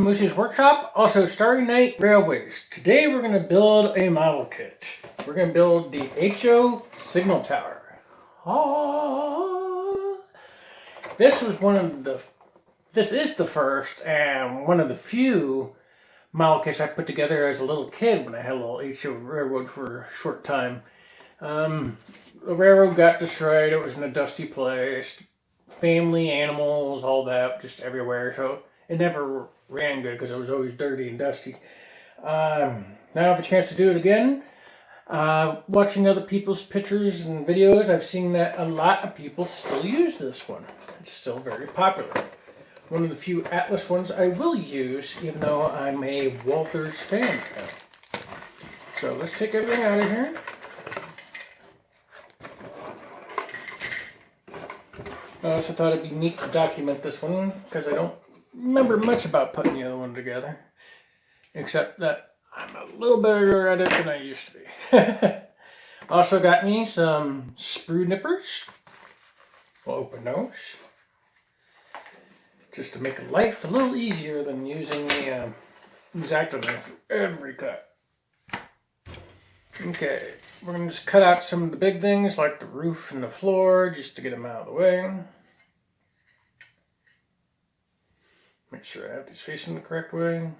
Moose's Workshop, also Starry Night Railways. Today we're going to build a model kit. We're going to build the HO signal tower. This is the first and one of the few model kits I put together as a little kid when I had a little HO railroad for a short time. The railroad got destroyed. It was in a dusty place. Family, animals, all that, just everywhere. So it never ran good because it was always dirty and dusty. Now I have a chance to do it again. Watching other people's pictures and videos, I've seen that a lot of people still use this one. It's still very popular. One of the few Atlas ones I will use, even though I'm a Walthers fan now. So let's take everything out of here. I also thought it'd be neat to document this one because I don't remember much about putting the other one together, except that I'm a little better at it than I used to be. Also got me some sprue nippers. We'll open those just to make life a little easier than using the X-Acto knife for every cut. Okay, we're going to just cut out some of the big things like the roof and the floor just to get them out of the way. Make sure I have these facing the correct way.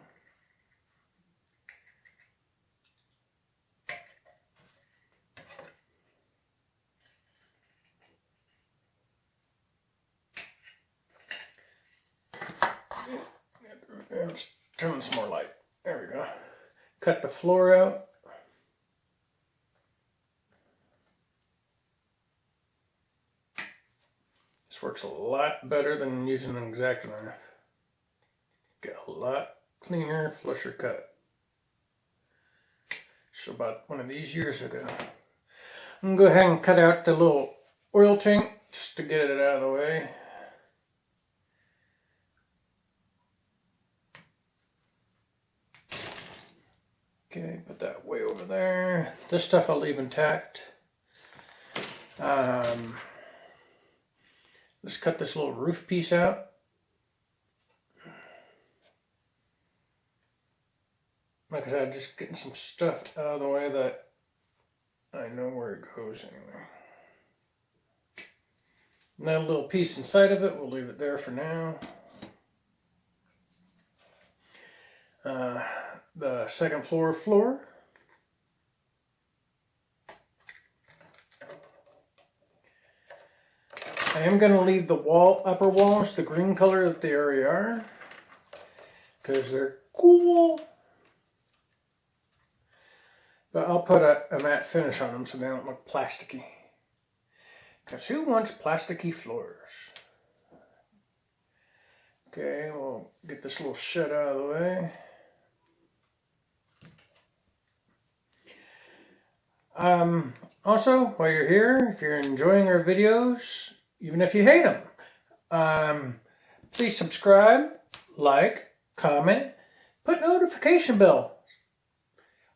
Let's turn some more light. There we go. Cut the floor out. This works a lot better than using an X-Acto knife. Get a lot cleaner, flusher cut. So about one of these years ago. I'm going to go ahead and cut out the little oil tank just to get it out of the way. Okay, put that way over there. This stuff I'll leave intact. Let's cut this little roof piece out. Like I said, just getting some stuff out of the way that I know where it goes anyway. And that little piece inside of it, we'll leave it there for now. The second floor. I am going to leave the upper walls the green color that they already are, because they're cool. But I'll put a matte finish on them so they don't look plasticky. Because who wants plasticky floors? Okay, we'll get this little shed out of the way. Also, while you're here, if you're enjoying our videos, even if you hate them, please subscribe, like, comment, put notification bell.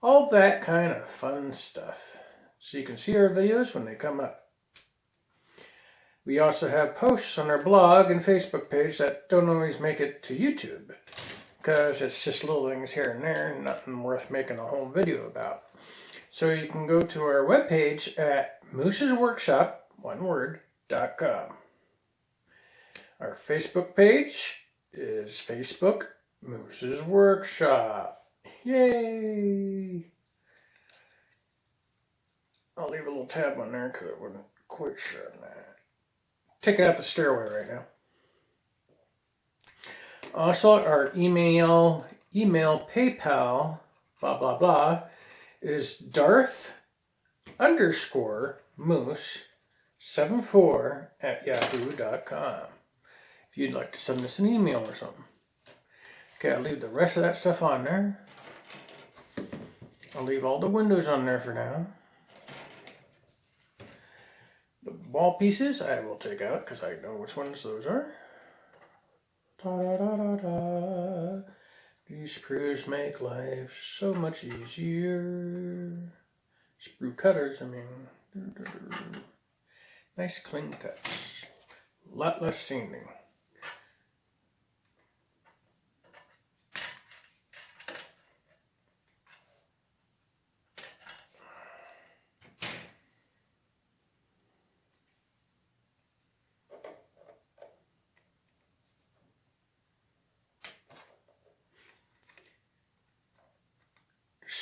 All that kind of fun stuff. So you can see our videos when they come up. We also have posts on our blog and Facebook page that don't always make it to YouTube, because it's just little things here and there, nothing worth making a whole video about. So you can go to our webpage at moosesworkshop.com. Our Facebook page is Facebook Moose's Workshop. Yay! I'll leave a little tab on there because I wasn't quite sure on that. Taking out the stairway right now. Also, our email, PayPal, blah blah blah, is Darth_Moose74@yahoo.com. If you'd like to send us an email or something. Okay, I'll leave the rest of that stuff on there. I'll leave all the windows on there for now. The wall pieces I will take out because I know which ones those are. Ta-da-da-da-da. These sprues make life so much easier. Sprue cutters, I mean. Nice clean cuts. A lot less sanding.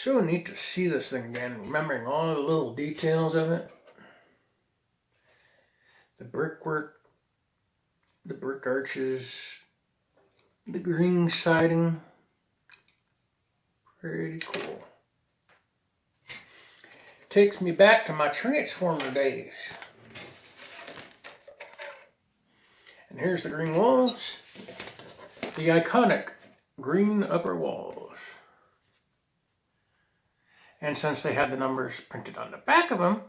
so neat to see this thing again, remembering all the little details of it. The brickwork, the brick arches, the green siding. Pretty cool. Takes me back to my Transformer days. And here's the green walls. The iconic green upper walls. And since they had the numbers printed on the back of them,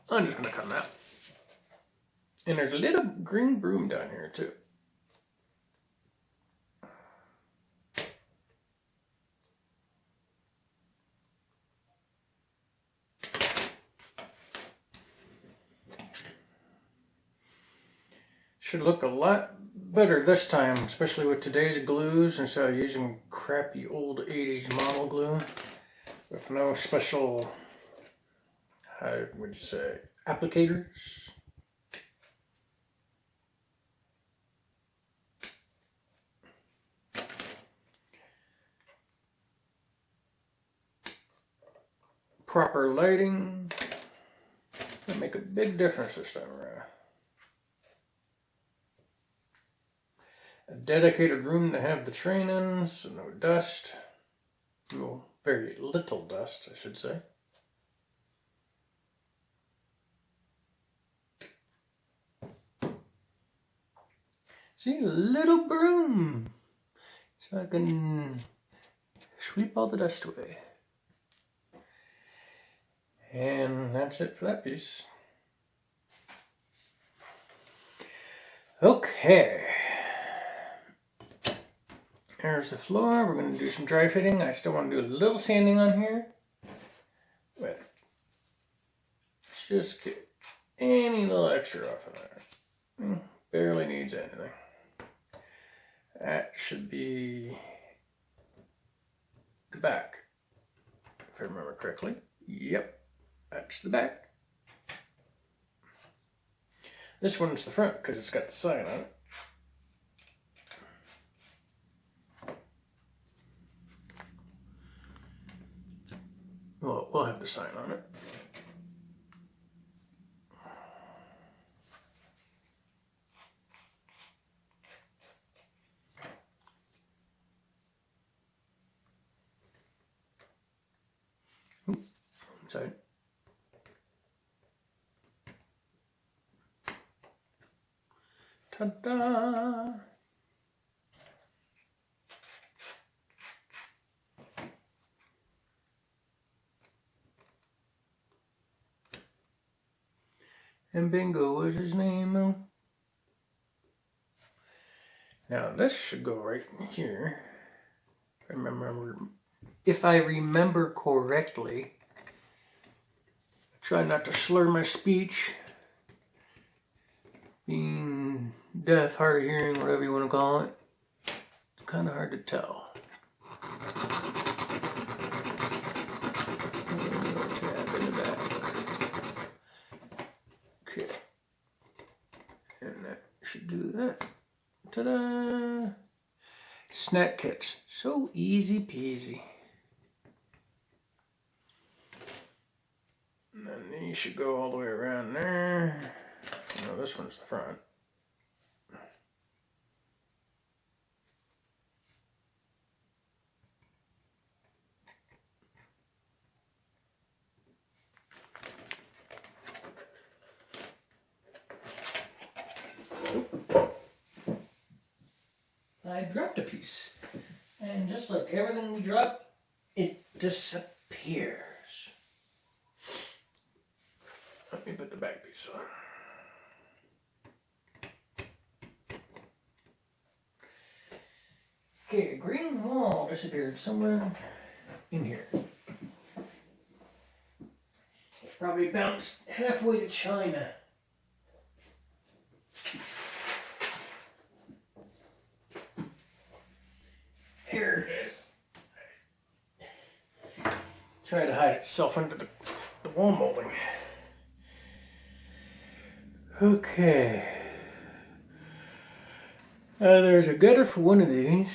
I'm just going to cut them out. And there's a little green broom down here too. Should look a lot better this time, especially with today's glues, instead of using crappy old 80s model glue with no special, how would you say, applicators. Proper lighting will make a big difference this time around. A dedicated room to have the train in, so no dust. Well, very little dust, I should say. See, a little broom, so I can sweep all the dust away. And that's it for that piece. Okay. There's the floor. We're going to do some dry fitting. I still want to do a little sanding on here. Let's just get any little extra off of there. Barely needs anything. That should be the back, if I remember correctly. Yep, that's the back. This one's the front because it's got the sign on it. Well, we'll have the sign on it. Side. Ta-da! And Bingo was his name. Now this should go right in here. If I remember correctly. Try not to slur my speech. Being deaf, hard of hearing, whatever you want to call it. It's kind of hard to tell. Tab in the back. Okay. And that should do that. Ta-da! Snack kits. So easy peasy. And then these should go all the way around there. No, this one's the front. I dropped a piece. And just like everything we drop, it disappears. Let me put the back piece on. Okay, green wall disappeared somewhere in here. It probably bounced halfway to China. Here it is. Try to hide itself under the wall molding. Okay. There's a gutter for one of these.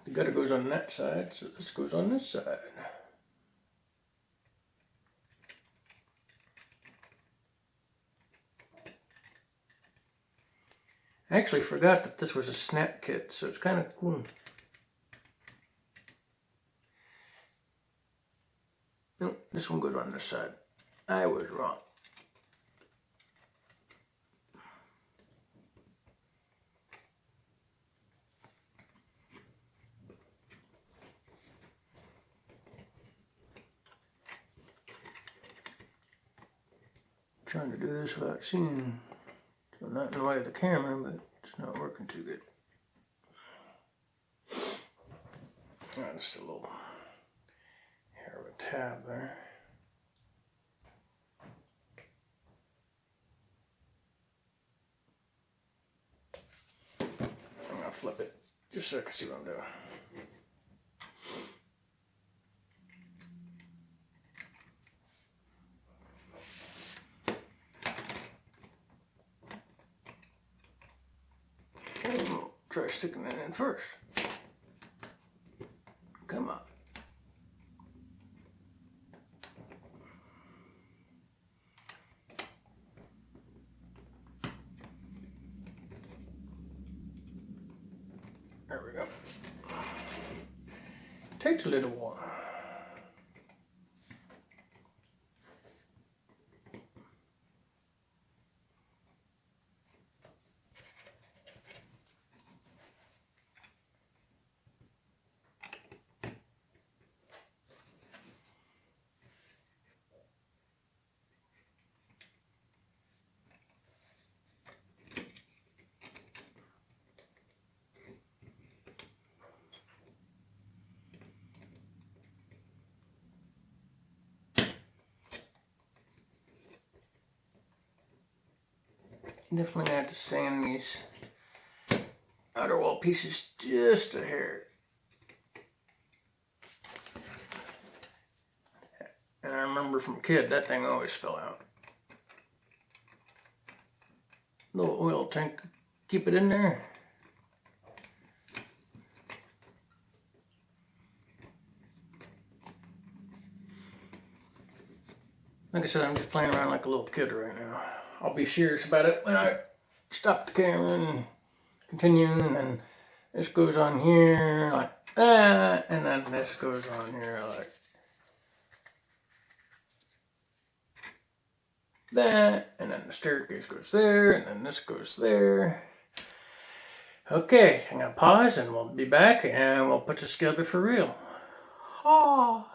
The gutter goes on that side, so this goes on this side. I actually forgot that this was a snap kit, so it's kind of cool. No, this one goes on this side. I was wrong. Trying to do this without seeing, so not in the way of the camera, but it's not working too good. Oh, just a little hair of a tab there. I'm gonna flip it just so I can see what I'm doing. We'll try sticking that in first. Come on. There we go. Takes a little while. Definitely gonna have to sand these outer wall pieces just a hair. And I remember from a kid, that thing always fell out. Little oil tank, keep it in there. Like I said, I'm just playing around like a little kid right now. I'll be serious about it when I stop the camera and continue, and then this goes on here like that, and then this goes on here like that, and then the staircase goes there, and then this goes there. Okay, I'm gonna pause and we'll be back and we'll put this together for real. Ah.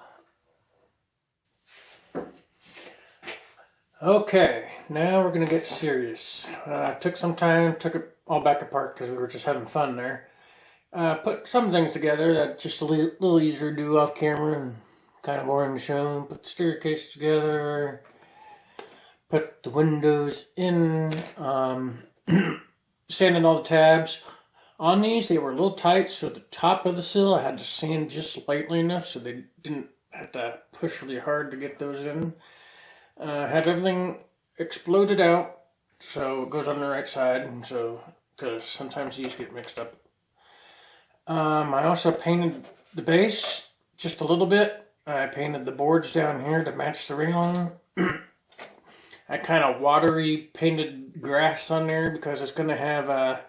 Okay, now we're gonna get serious. Took some time, took it all back apart because we were just having fun there. Put some things together that just a little easier to do off camera and kind of boring to show. Put the staircase together, put the windows in, sanded all the tabs. On these, they were a little tight, so at the top of the sill I had to sand just slightly enough so they didn't have to push really hard to get those in. Have everything exploded out so it goes on the right side, so because sometimes these get mixed up. I also painted the base just a little bit. I painted the boards down here to match the railing. I kind of watery painted grass on there because it's going to have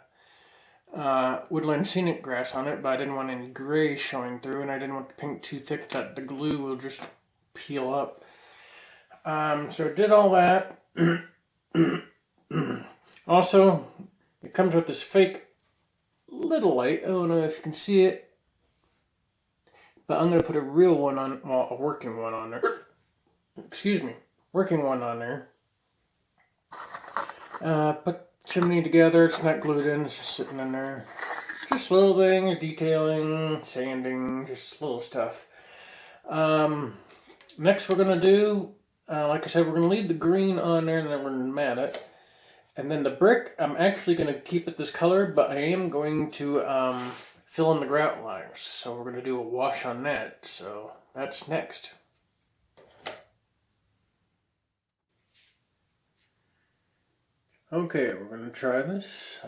woodland scenic grass on it, but I didn't want any gray showing through, and I didn't want the paint too thick that the glue will just peel up. So I did all that. Also, it comes with this fake little light. I don't know if you can see it, but I'm going to put a real one on, well, a working one on there. Excuse me, working one on there. Put chimney together. It's not glued in, it's just sitting in there. Just little things, detailing, sanding, just little stuff. Next we're going to do, like I said, we're going to leave the green on there and then we're going to mat it. And then the brick, I'm actually going to keep it this color, but I am going to fill in the grout lines. So we're going to do a wash on that. So that's next. Okay, we're going to try this.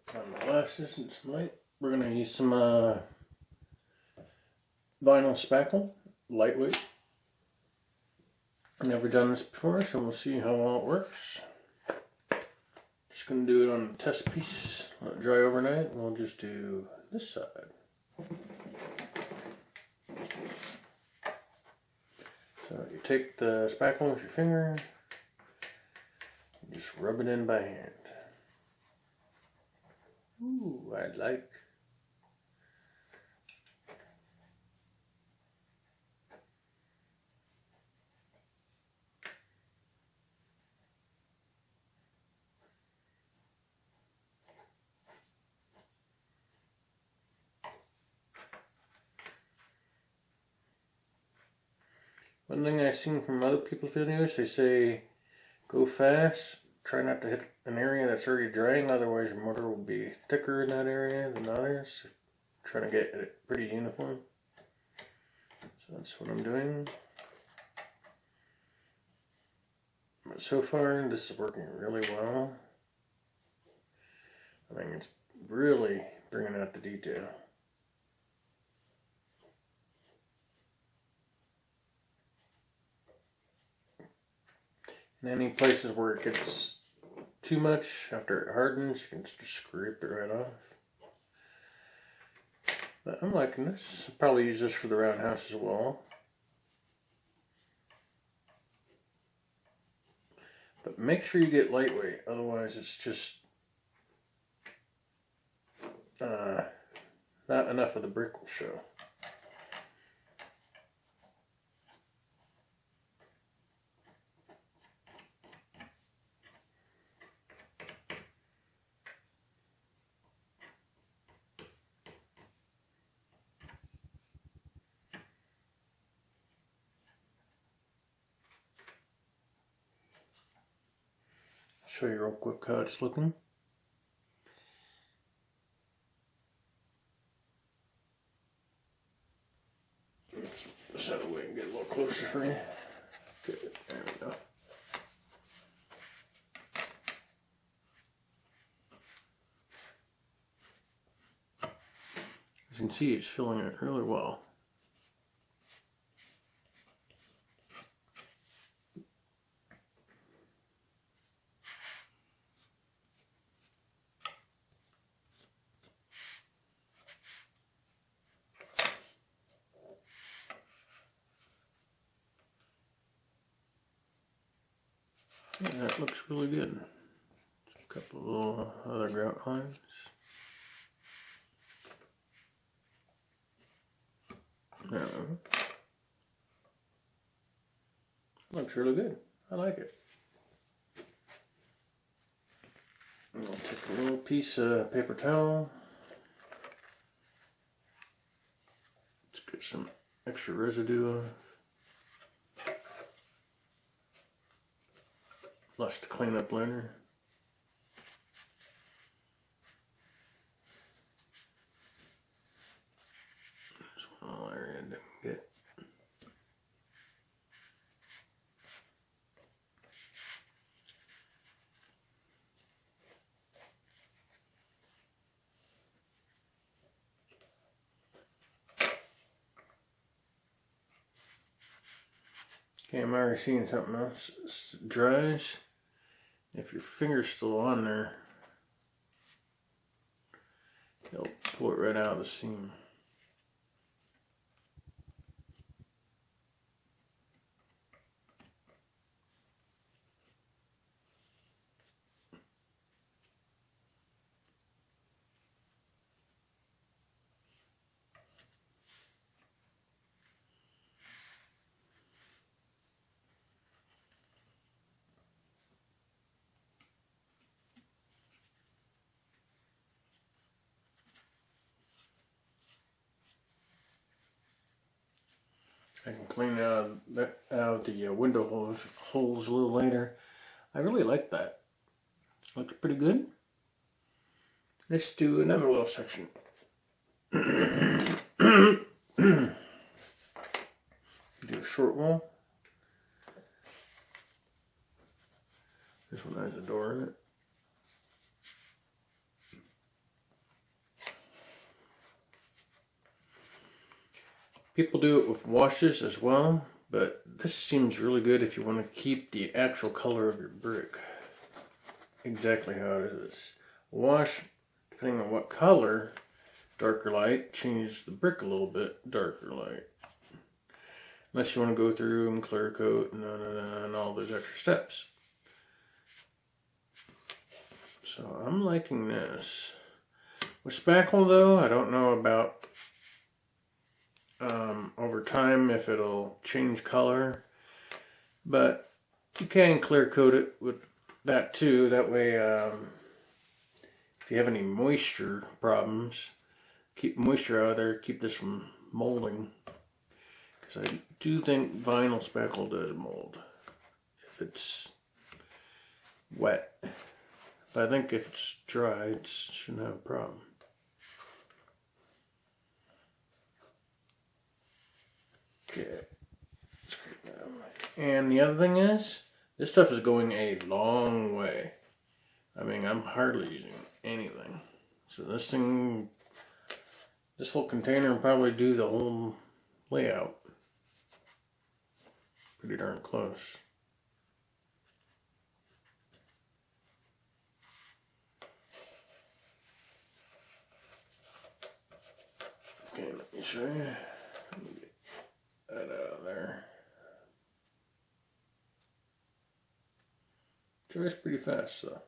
Put on my glasses and some light. We're going to use some vinyl spackle, lightweight. Never done this before, so we'll see how well it works. Just going to do it on a test piece, let it dry overnight. We'll just do this side. So you take the spackle with your finger, just rub it in by hand. Ooh, I like. One thing I've seen from other people's videos, they say go fast, try not to hit an area that's already drying, otherwise your mortar will be thicker in that area than others. Trying to get it pretty uniform. So that's what I'm doing. But so far, this is working really well. I think it's really bringing out the detail. In any places where it gets too much after it hardens, you can just scrape it right off. But I'm liking this. I'll probably use this for the roundhouse as well. But make sure you get lightweight, otherwise it's just not enough of the brick will show. Show you real quick how it's looking. Let's set it away and get a little closer for you. Good, there we go. As you can see, it's filling it really well. Yeah, that looks really good. Just a couple of little other grout lines. There we go. Looks really good. I like it. I'll take a little piece of paper towel. Let's get some extra residue off. Flush the cleanup later. There's one little area I didn't get. Okay, I'm already seeing something else. It dries. If your finger's still on there, you'll pull it right out of the seam. I can clean out the window holes a little later. I really like that. Looks pretty good. Let's do another little section. Do a short wall. This one has a door in it. People do it with washes as well, but this seems really good if you want to keep the actual color of your brick exactly how it is. Wash, depending on what color, darker light, change the brick a little bit, darker light. Unless you want to go through and clear coat and all those extra steps. So I'm liking this. With spackle though, I don't know about over time if it'll change color, but you can clear coat it with that too. That way, if you have any moisture problems, keep moisture out of there, keep this from molding. Because I do think vinyl spackle does mold if it's wet. But I think if it's dry, it shouldn't have a problem. Okay. And the other thing is, this stuff is going a long way. I mean, I'm hardly using anything. So this thing, this whole container will probably do the whole layout. Pretty darn close. Okay, let me show you. Let me get that out of there. Dries pretty fast though.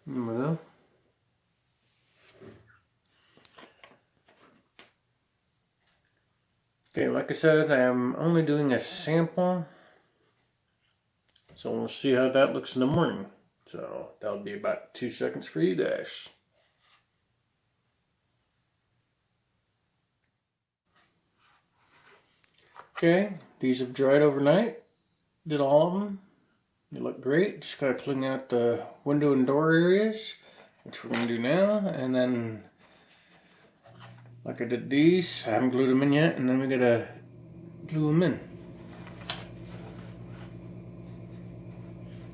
Well, okay, like I said, I'm only doing a sample. So we'll see how that looks in the morning. So that'll be about 2 seconds for you guys. Okay, these have dried overnight. Did all of them. They look great. Just gotta clean out the window and door areas, which we're gonna do now. And then, like I did these, I haven't glued them in yet, and then we gotta glue them in.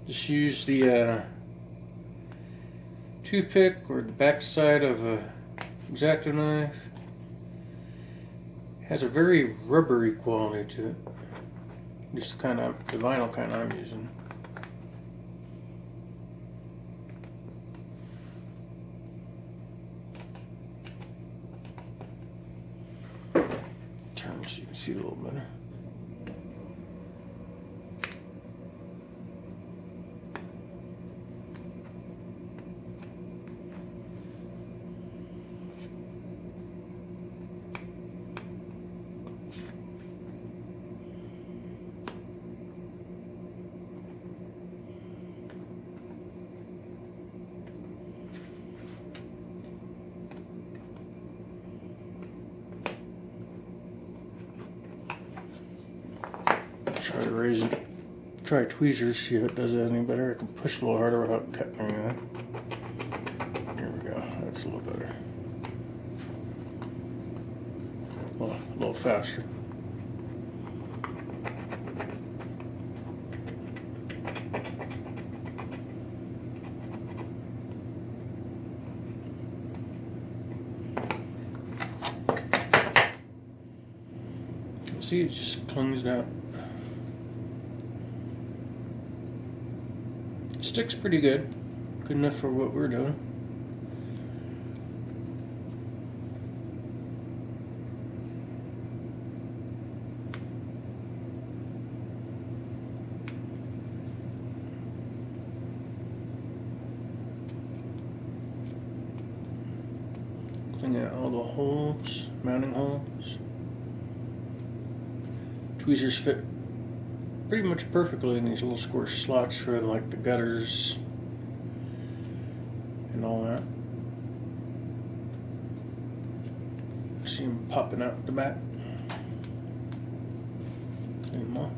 Just use the toothpick or the back side of a X-Acto knife. It has a very rubbery quality to it. Just kind of the vinyl kind I'm using. Turn so you can see a little better. Try to raise it. Try tweezers, see if it does it any better. I can push a little harder without cutting anything. Here we go. That's a little better. Well, a little faster. See, it just clings out. It sticks pretty good. Good enough for what we're doing. Clean out all the holes, mounting holes. Tweezers fit pretty much perfectly in these little square slots for like the gutters and all that. See them popping out the back. Clean them off.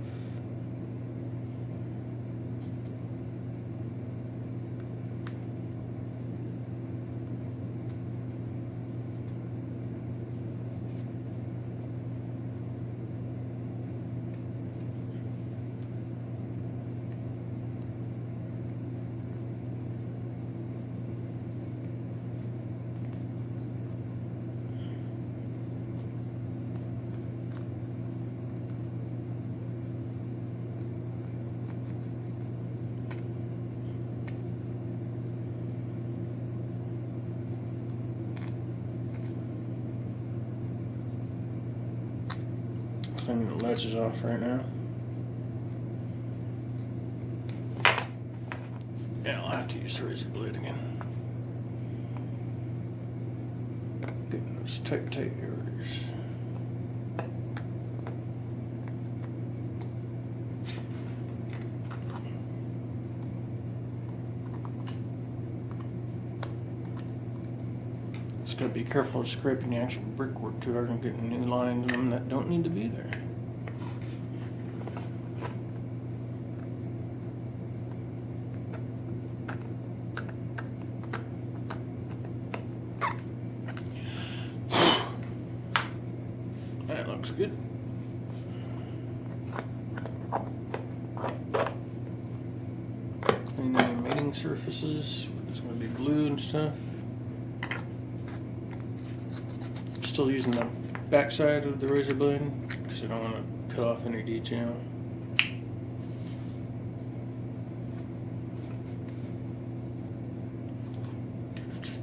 Cleaning the latches off right now. Yeah, I'll have to use the razor blade again. Getting those tight areas. Just gotta be careful of scraping the actual brickwork too hard and getting new lines in them that don't need to be there. That looks good. Clean the mating surfaces. It's going to be glue and stuff. Still using the back side of the razor blade because I don't want to cut off any detail.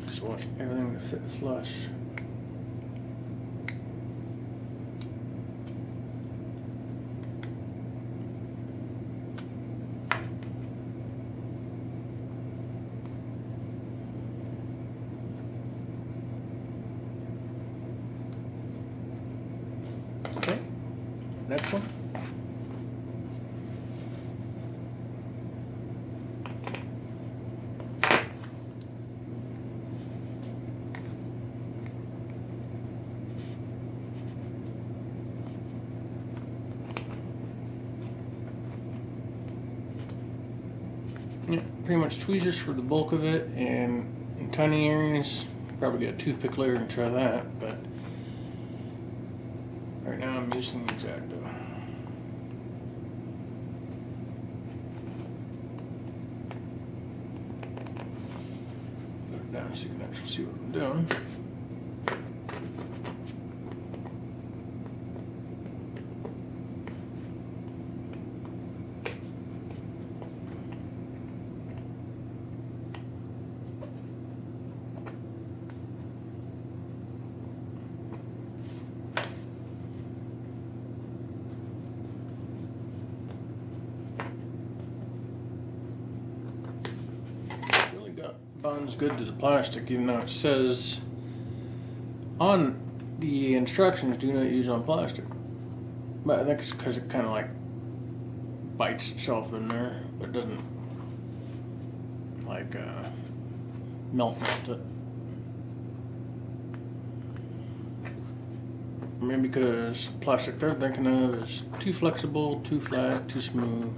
Because I want everything to fit flush. Okay, next one. Yeah, pretty much tweezers for the bulk of it, and in tiny areas, probably get a toothpick layer and try that, but right now I'm using X-Acto. Put it down so you can actually see what I'm doing. Bonds good to the plastic, even though it says on the instructions do not use on plastic. But I think it's because it kind of like bites itself in there, but it doesn't like melt it. Maybe because plastic they're thinking of is too flexible, too flat, too smooth.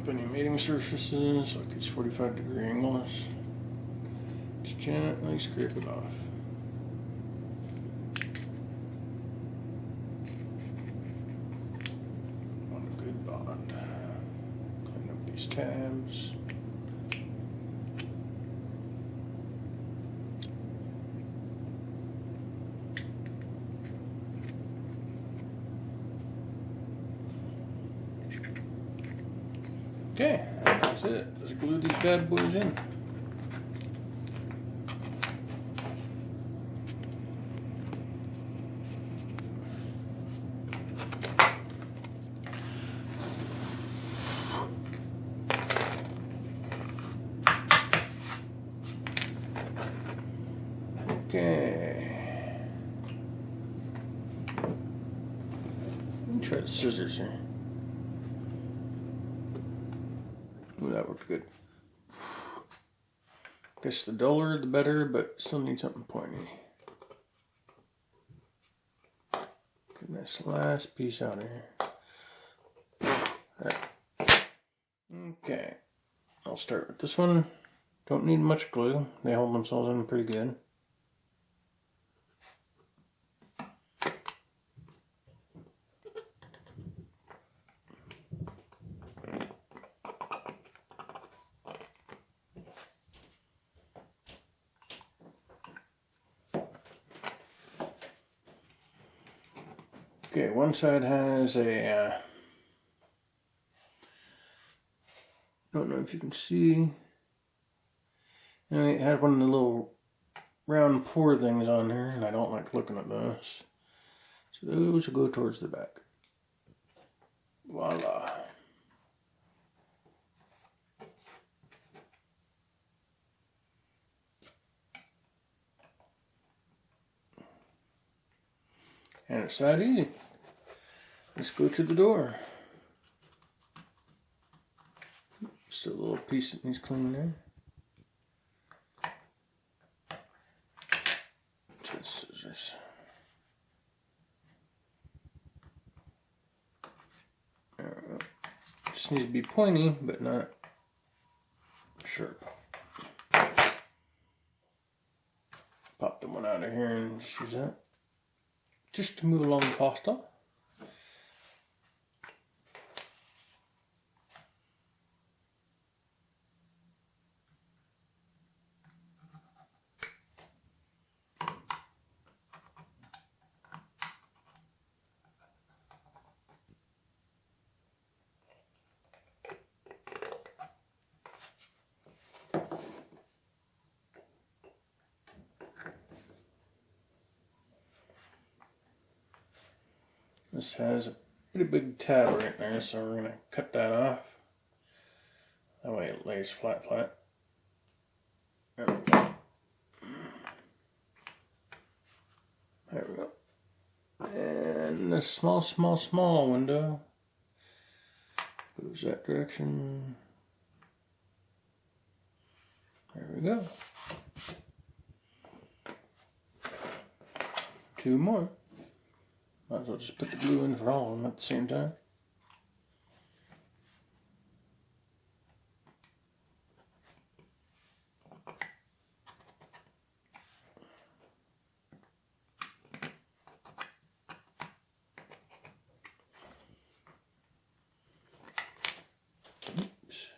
Any mating surfaces, like these 45-degree angles, just gently scrape it off. On a good bond. Clean up these tabs. Okay, that's it. Let's glue these bad boys in. Okay. Let me try the scissors here. Ooh, that worked good. Guess the duller the better, but still need something pointy. Get this last piece out of here. Right. Okay, I'll start with this one. Don't need much glue. They hold themselves in pretty good. Okay, one side has a, don't know if you can see, it had one of the little round pour things on there, and I don't like looking at those. So those will go towards the back. Voila. And it's that easy. Let's go to the door. Just a little piece that needs cleaning there. Scissors. There we go. Just needs to be pointy, but not sharp. Pop the one out of here and just use that. Just to move along the pasta. This has a pretty big tab right there, so we're going to cut that off. That way it lays flat. There we go. There we go. And the small window goes that direction. There we go. Two more. Might as well just put the glue in for all of them at the same time. Oops.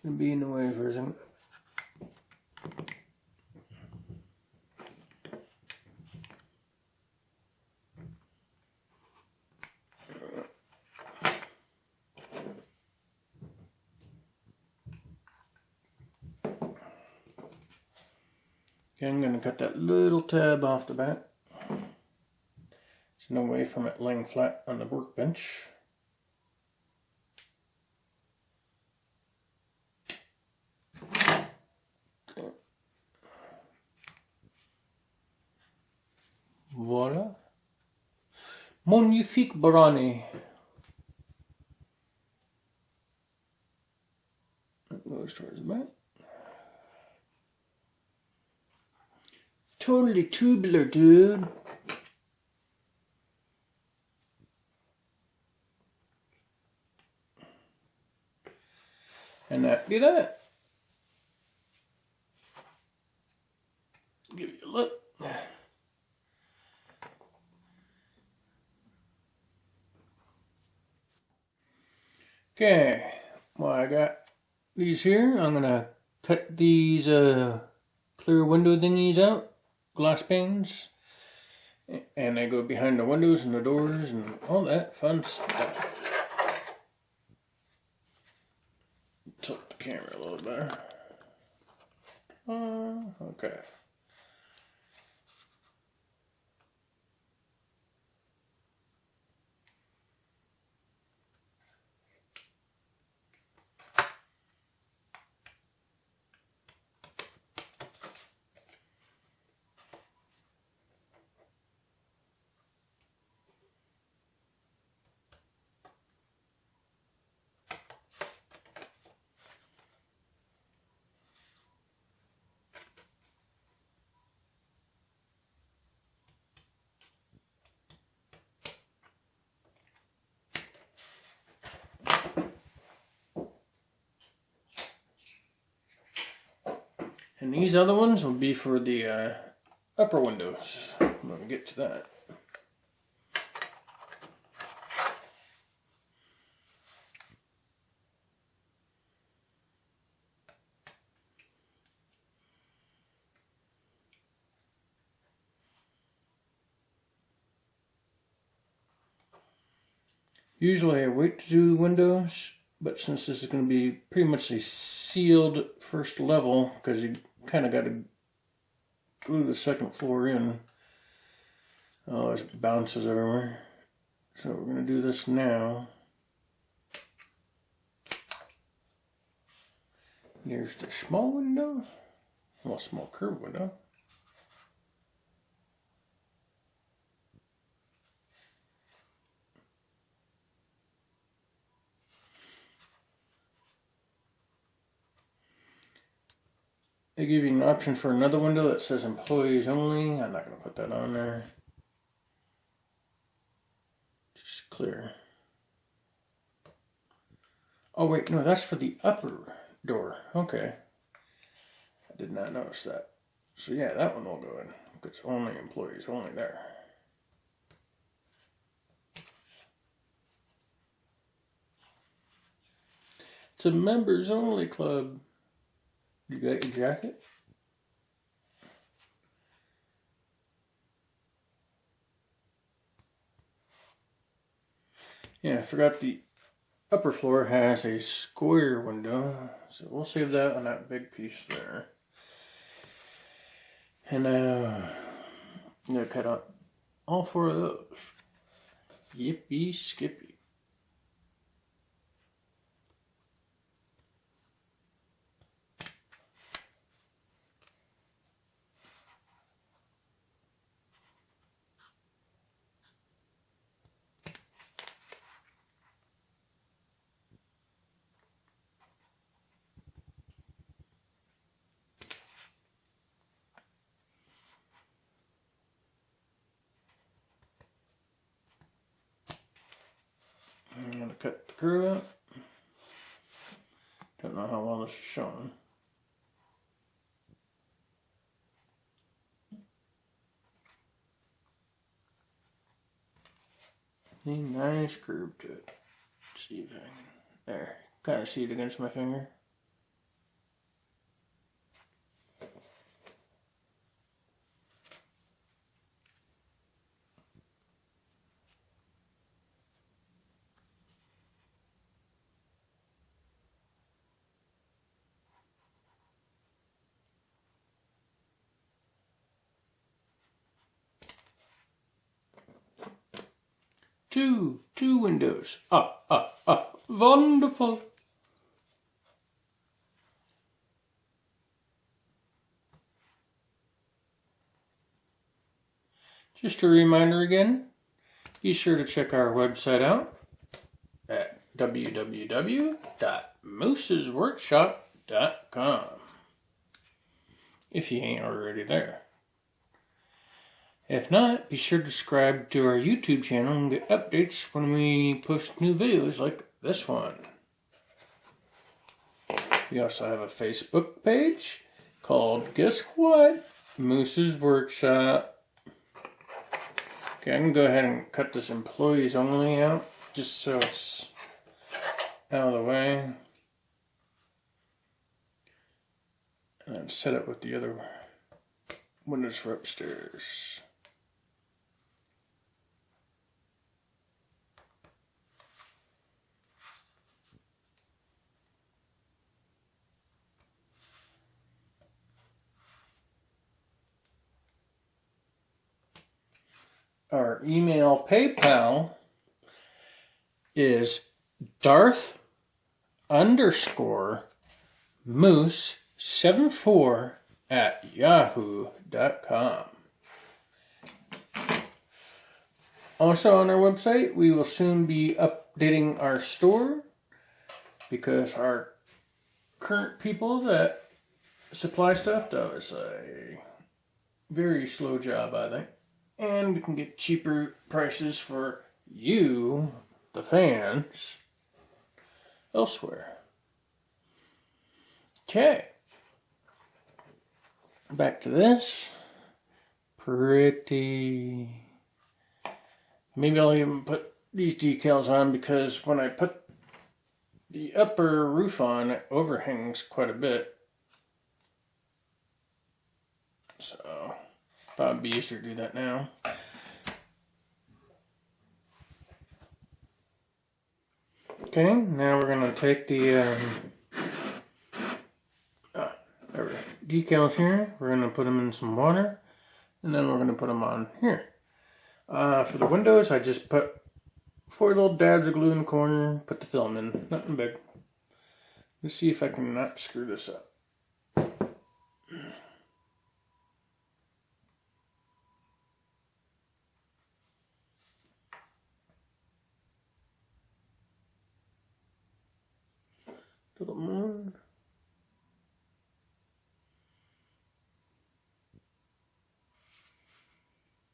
Gonna be in the way for a second. Okay, I'm going to cut that little tab off the back. There's no way from it laying flat on the workbench. Okay. Voila. Magnifique Barani. That goes towards the back. Totally tubular, dude. And that be that. Give you a look. Okay, well, I got these here. I'm gonna cut these clear window thingies out. Glass panes, and they go behind the windows and the doors and all that fun stuff. Tilt the camera a little better. Okay. And these other ones will be for the upper windows. I'm going to get to that. Usually I wait to do the windows, but since this is going to be pretty much a sealed first level, because you kind of got to glue the second floor in. Oh, it bounces everywhere. So we're going to do this now. Here's the small window. Well, small curved window. They give you an option for another window that says employees only. I'm not going to put that on there. Just clear. Oh wait, no, that's for the upper door. Okay. I did not notice that. So yeah, that one will go in. It's only employees only there. It's a members only club. You got your jacket? Yeah, I forgot the upper floor has a square window, so we'll save that on that big piece there. And I'm gonna cut out all 4 of those. Yippee skippy. I'm gonna cut the curve out. Don't know how well this is showing. A nice curve to it. Let's see if I can. There. Kind of see it against my finger. Two windows. Wonderful. Just a reminder again, be sure to check our website out at www.moosesworkshop.com if you ain't already there. If not, be sure to subscribe to our YouTube channel and get updates when we post new videos like this one. We also have a Facebook page called, guess what? Moose's Workshop. Okay, I can go ahead and cut this employees only out just so it's out of the way. And then set it with the other windows for upstairs. Our email PayPal is Darth_Moose74@yahoo.com. Also on our website, we will soon be updating our store because our current people that supply stuff does a very slow job, I think. And we can get cheaper prices for you, the fans, elsewhere. Okay. Back to this. Pretty. Maybe I'll even put these decals on because when I put the upper roof on, it overhangs quite a bit. So thought it'd be easier to do that now. Okay, now we're going to take the decals here. We're going to put them in some water, and then we're going to put them on here. For the windows, I just put 4 little dabs of glue in the corner, put the film in, nothing big. Let's see if I can not screw this up. A little more.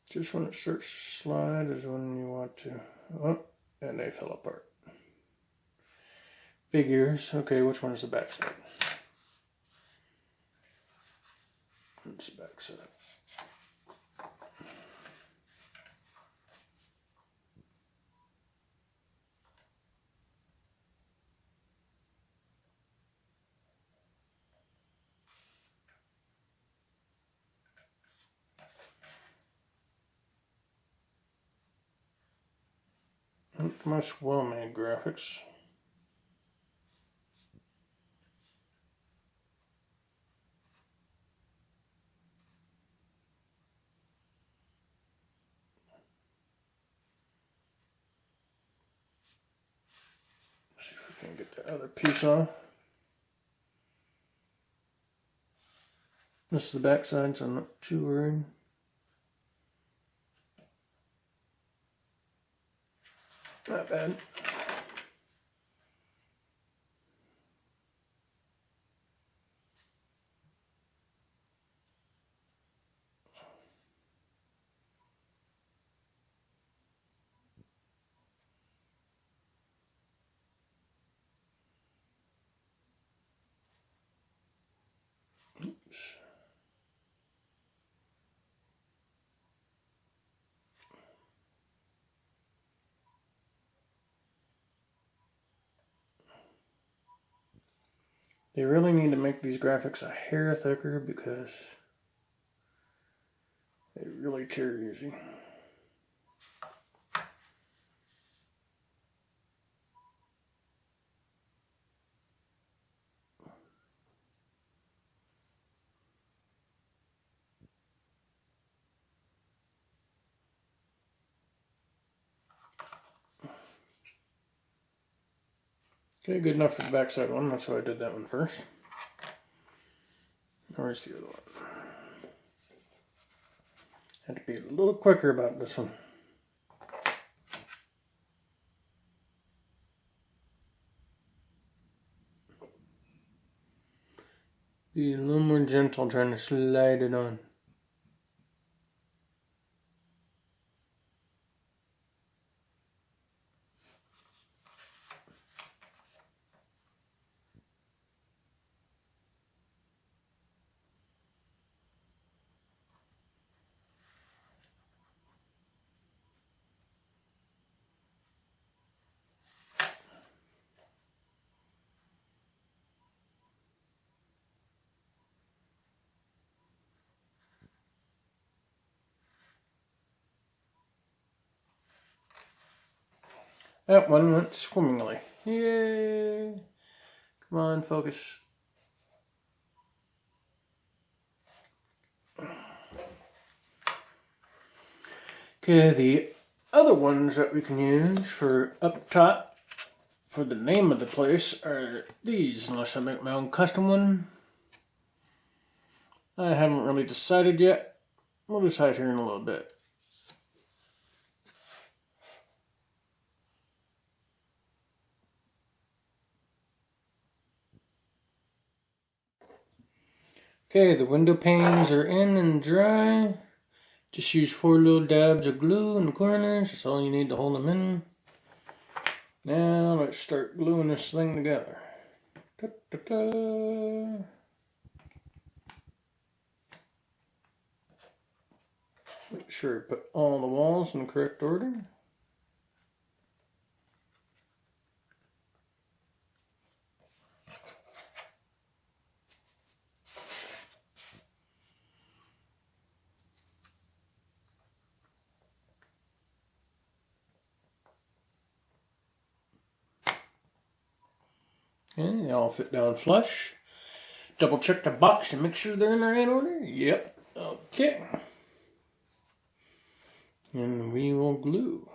Just when it starts to slide is when you want to. Oh, and they fell apart. Figures. Okay, which one is the back side? It's the back side. Much well-made graphics. See if we can get the other piece off. This is the back side, so I'm not too worried. Not bad. Oops. They really need to make these graphics a hair thicker because they really tear easy. Okay, good enough for the backside one. That's why I did that one first. Where's the other one? Had to be a little quicker about this one. Be a little more gentle trying to slide it on. That one went swimmingly. Yay! Come on, focus. Okay, the other ones that we can use for up top for the name of the place are these, unless I make my own custom one. I haven't really decided yet. We'll decide here in a little bit. Okay, the window panes are in and dry. Just use 4 little dabs of glue in the corners. That's all you need to hold them in. Now let's start gluing this thing together. Ta-ta-ta. Make sure I put all the walls in the correct order. And they all fit down flush. Double check the box to make sure they're in the right order. Yep. Okay. And we will glue.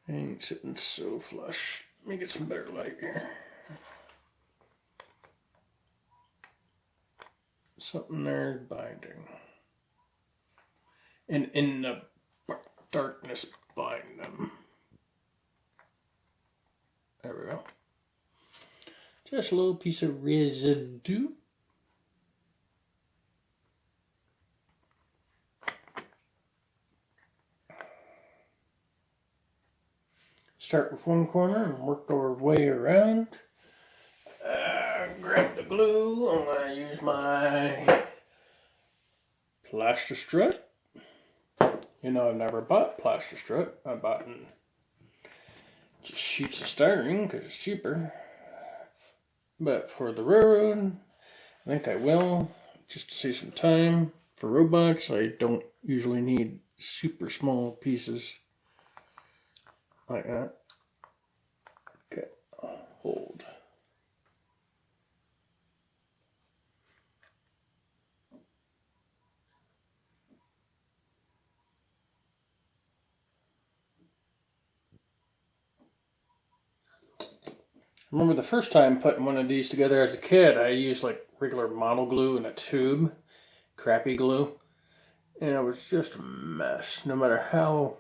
Ain't sitting so flush. Let me get some better light here. Something there's binding. And in the darkness bind them. There we go. Just a little piece of residue. Start with one corner and work our way around. Grab the glue. I'm going to use my Plastistrut. You know, I've never bought Plastistrut. I bought just sheets of styrene because it's cheaper. But for the railroad, I think I will, just to save some time. For robots, I don't usually need super small pieces like that. Okay, hold. I remember the first time putting one of these together as a kid, I used like regular model glue in a tube, crappy glue, and it was just a mess. No matter how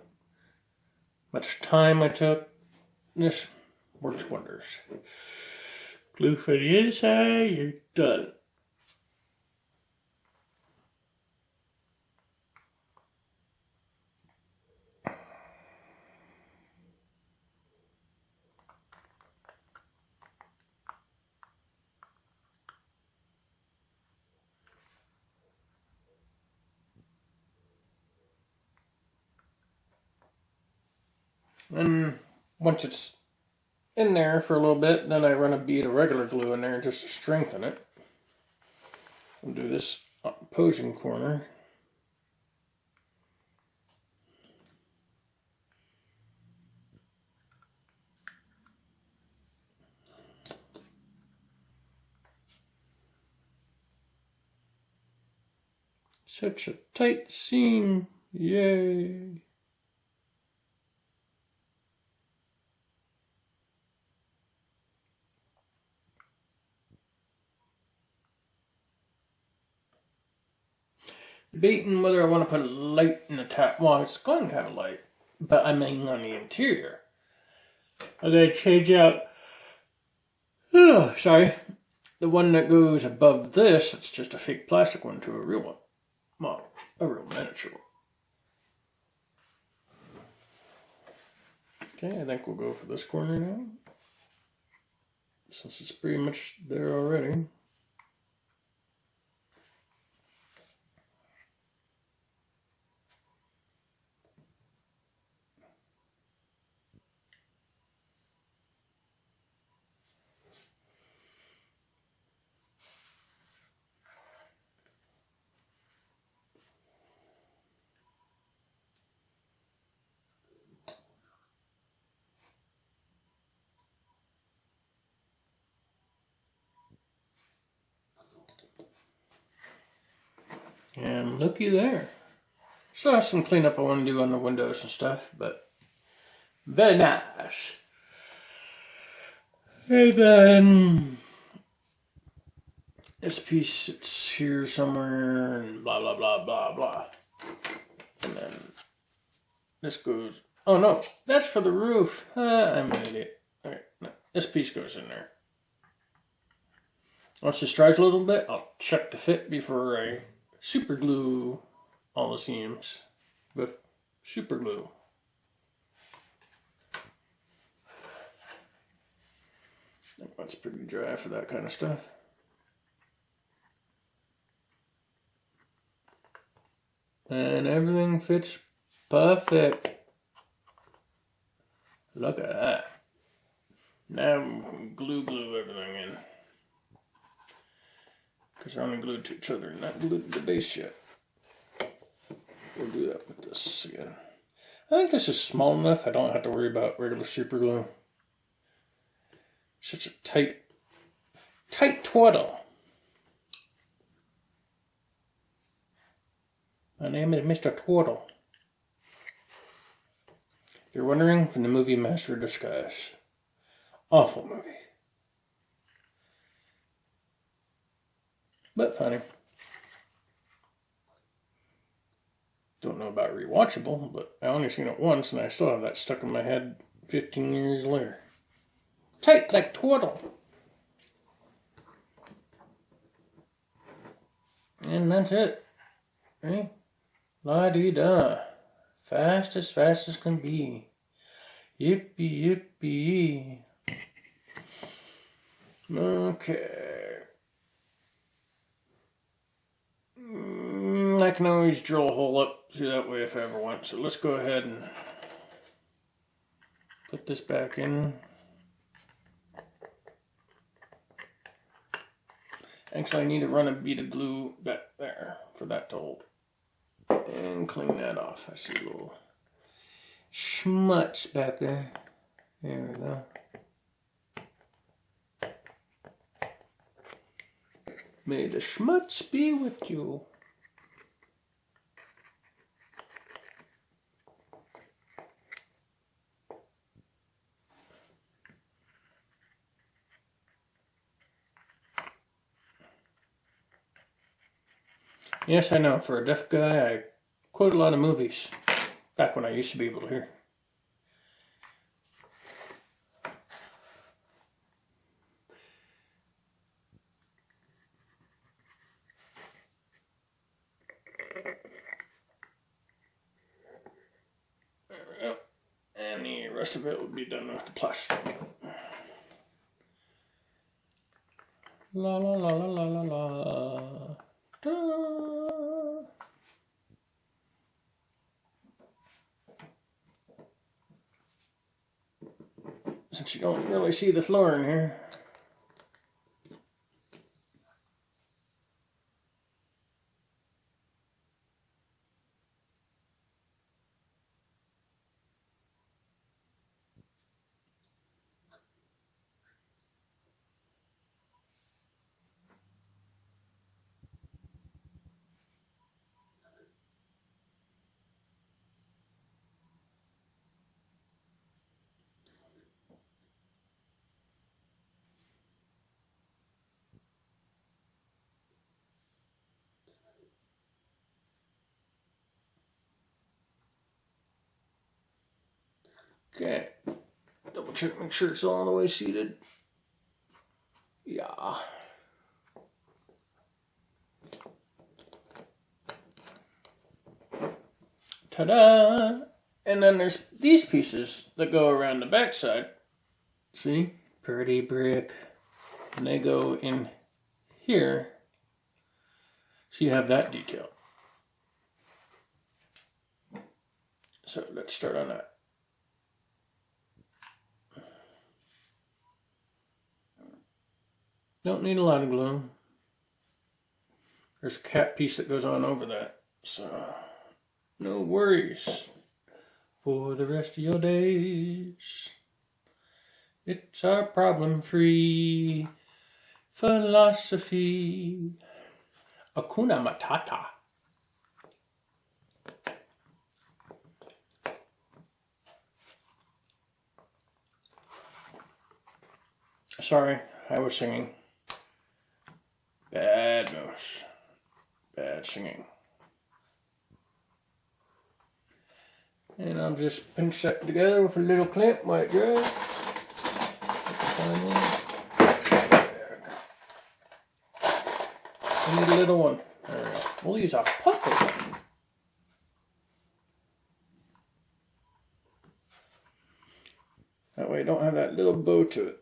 much time I took, this works wonders. Glue for the inside, you're done. And once it's in there for a little bit, then I run a bead of regular glue in there just to strengthen it. I'll do this opposing corner. Such a tight seam, yay! Debating whether I want to put a light in the top. Well, it's going to have a light, but I mean on the interior. I'm going to change out, the one that goes above this. It's just a fake plastic one to a real one. Well, a real miniature one. Okay, I think we'll go for this corner now, since it's pretty much there already. And looky there. Still have some cleanup I want to do on the windows and stuff, but very nice. And then this piece sits here somewhere and blah, blah, blah, blah, blah. And then this goes, oh no, that's for the roof. I'm an idiot. Alright, no, this piece goes in there. Once this dries a little bit, I'll check the fit before I super glue all the seams with super glue. I think that's pretty dry for that kind of stuff. And everything fits perfect. Look at that. Now glue everything in. Because they're only glued to each other and not glued to the base yet. We'll do that with this again. I think this is small enough I don't have to worry about regular super glue. Such a tight twaddle. My name is Mr. Twaddle. If you're wondering, from the movie Master of Disguise. Awful movie. But funny. Don't know about rewatchable, but I only seen it once and I still have that stuck in my head 15 years later. Tight like twaddle. And that's it. Right? La-dee-da. Fast as can be. Yippee, yippee. Okay. I can always drill a hole up through that way if I ever want. So let's go ahead and put this back in. Actually, I need to run a bead of glue back there for that to hold. And clean that off. I see a little schmutz back there. There we go. May the schmutz be with you. Yes, I know. For a deaf guy, I quote a lot of movies. Back when I used to be able to hear. There we go. And the rest of it would be done with the plastic. La la la la la la la. Da. Since you don't really see the floor in here. Okay, double check, make sure it's all the way seated. Yeah. Ta-da! And then there's these pieces that go around the backside. See? Pretty brick. And they go in here. So you have that detail. So let's start on that. Don't need a lot of glue. There's a cap piece that goes on over that. So, no worries for the rest of your days. It's our problem-free philosophy. Hakuna Matata. Sorry, I was singing. Bad nose. Bad singing. And I'll just pinch that together with a little clamp like that. I need a little one. There we go. We'll use a pucker one. That way you don't have that little bow to it.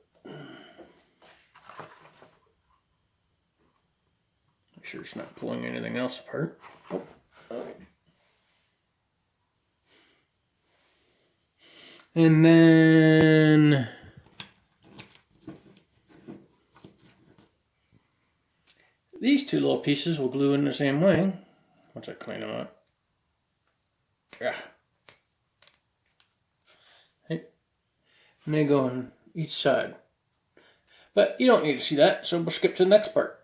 Make sure it's not pulling anything else apart. Oh, okay. And then these two little pieces will glue in the same way once I clean them up. Yeah. And they go on each side. But you don't need to see that, so we'll skip to the next part.